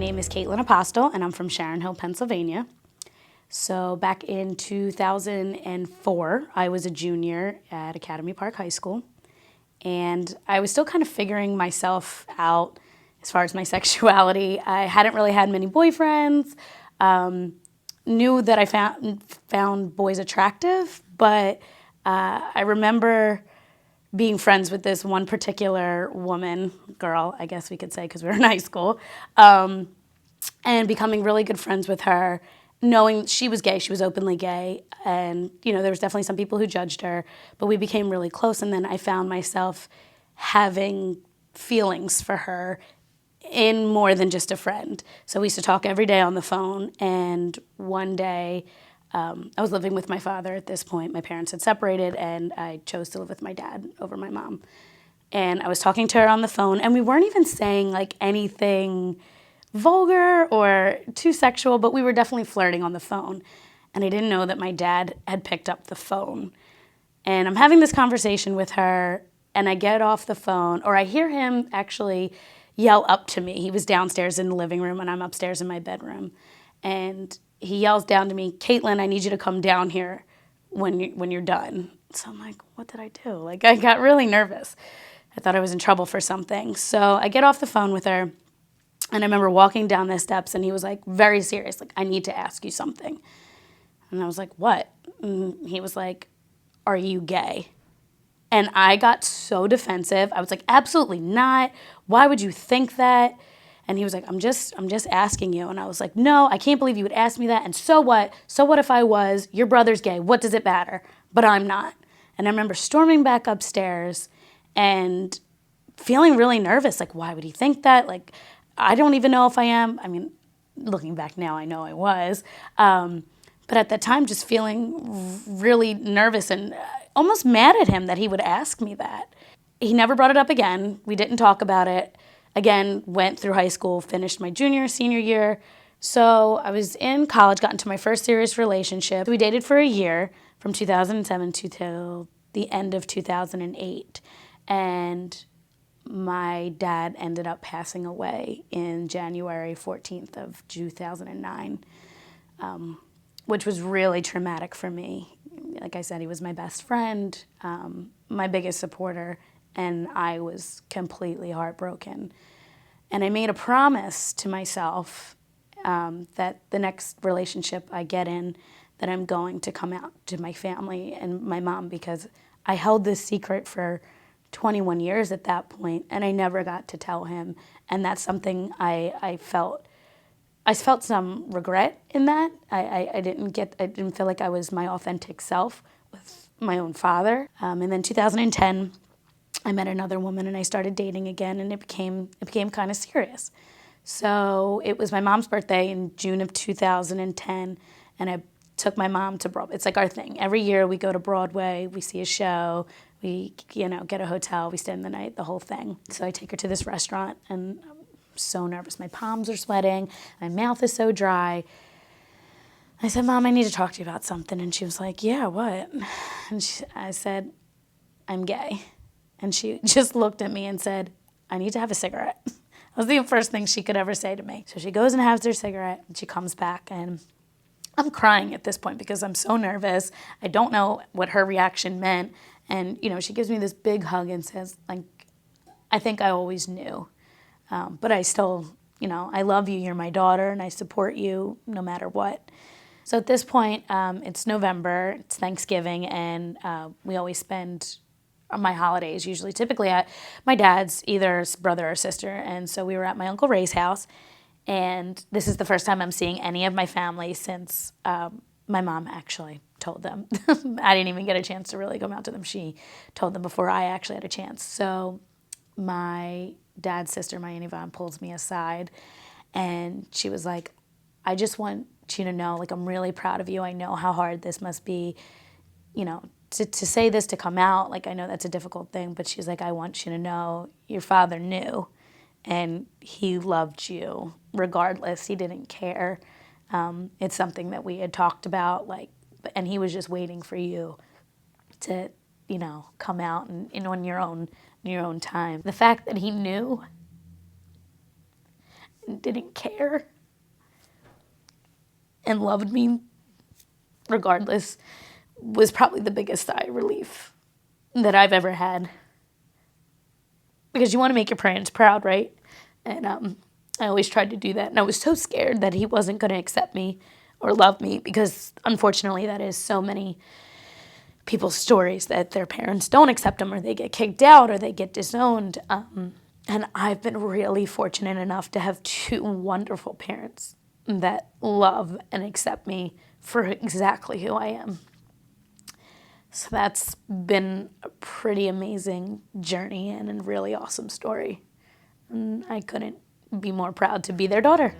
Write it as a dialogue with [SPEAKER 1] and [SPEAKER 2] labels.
[SPEAKER 1] name is Kaitlin Apostle, and I'm from Sharon Hill, Pennsylvania. So back in 2004, I was a junior at Academy Park High School, and I was still kind of figuring myself out as far as my sexuality. I hadn't really had many boyfriends, knew that I found boys attractive, but I remember being friends with this one particular girl, I guess we could say, because we were in high school, and becoming really good friends with her, knowing she was gay, she was openly gay, and there was definitely some people who judged her, but we became really close, and then I found myself having feelings for her in more than just a friend. So we used to talk every day on the phone, and one day, I was living with my father at this point. My parents had separated, and I chose to live with my dad over my mom. And I was talking to her on the phone, and we weren't even saying like anything vulgar or too sexual, but we were definitely flirting on the phone. And I didn't know that my dad had picked up the phone. And I'm having this conversation with her, and I get off the phone, or I hear him actually yell up to me. He was downstairs in the living room, and I'm upstairs in my bedroom. And he yells down to me, "Kaitlin, I need you to come down here when you're done." So I'm like, what did I do? Like, I got really nervous. I thought I was in trouble for something. So I get off the phone with her, and I remember walking down the steps, and he was like very serious, like, "I need to ask you something." And I was like, "What?" And he was like, "Are you gay?" And I got so defensive. I was like, "Absolutely not. Why would you think that?" And he was like, I'm just asking you. And I was like, "No, I can't believe you would ask me that. And so what? So what if I was? Your brother's gay. What does it matter? But I'm not." And I remember storming back upstairs and feeling really nervous. Like, why would he think that? Like, I don't even know if I am. I mean, looking back now, I know I was. But at that time, just feeling really nervous and almost mad at him that he would ask me that. He never brought it up again. We didn't talk about it. Again, went through high school, finished my junior, senior year. So I was in college, got into my first serious relationship. We dated for a year from 2007 to till the end of 2008. And my dad ended up passing away in January 14th of 2009, which was really traumatic for me. Like I said, he was my best friend, my biggest supporter, and I was completely heartbroken. And I made a promise to myself that the next relationship I get in, that I'm going to come out to my family and my mom, because I held this secret for 21 years at that point, and I never got to tell him. And that's something I felt some regret in that. I didn't feel like I was my authentic self with my own father. And then 2010, I met another woman and I started dating again, and it became kind of serious. So it was my mom's birthday in June of 2010, and I took my mom to Broadway. It's like our thing. Every year we go to Broadway, we see a show, we get a hotel, we stay in the night, the whole thing. So I take her to this restaurant, and I'm so nervous. My palms are sweating, my mouth is so dry. I said, "Mom, I need to talk to you about something." And she was like, "Yeah, what?" And I said, "I'm gay." And she just looked at me and said, "I need to have a cigarette." That was the first thing she could ever say to me. So she goes and has her cigarette, and she comes back, and I'm crying at this point because I'm so nervous. I don't know what her reaction meant. And, she gives me this big hug and says, like, "I think I always knew. But I still, I love you. You're my daughter, and I support you no matter what." So at this point, it's November, it's Thanksgiving, and we always spend my holidays typically at my dad's, either brother or sister. And so we were at my Uncle Ray's house, and this is the first time I'm seeing any of my family since my mom actually told them. I didn't even get a chance to really come out to them. She told them before I actually had a chance. So my dad's sister, my Aunt Yvonne, pulls me aside, and she was like, "I just want you to know, like, I'm really proud of you. I know how hard this must be, to say this, to come out. Like, I know that's a difficult thing, but she's like, I want you to know your father knew, and he loved you regardless. He didn't care. It's something that we had talked about, like, and he was just waiting for you to, come out and on your own time." The fact that he knew and didn't care and loved me regardless was probably the biggest sigh of relief that I've ever had. Because you want to make your parents proud, right? And I always tried to do that. And I was so scared that he wasn't going to accept me or love me, because unfortunately that is so many people's stories, that their parents don't accept them, or they get kicked out, or they get disowned. And I've been really fortunate enough to have two wonderful parents that love and accept me for exactly who I am. So that's been a pretty amazing journey and a really awesome story. And I couldn't be more proud to be their daughter.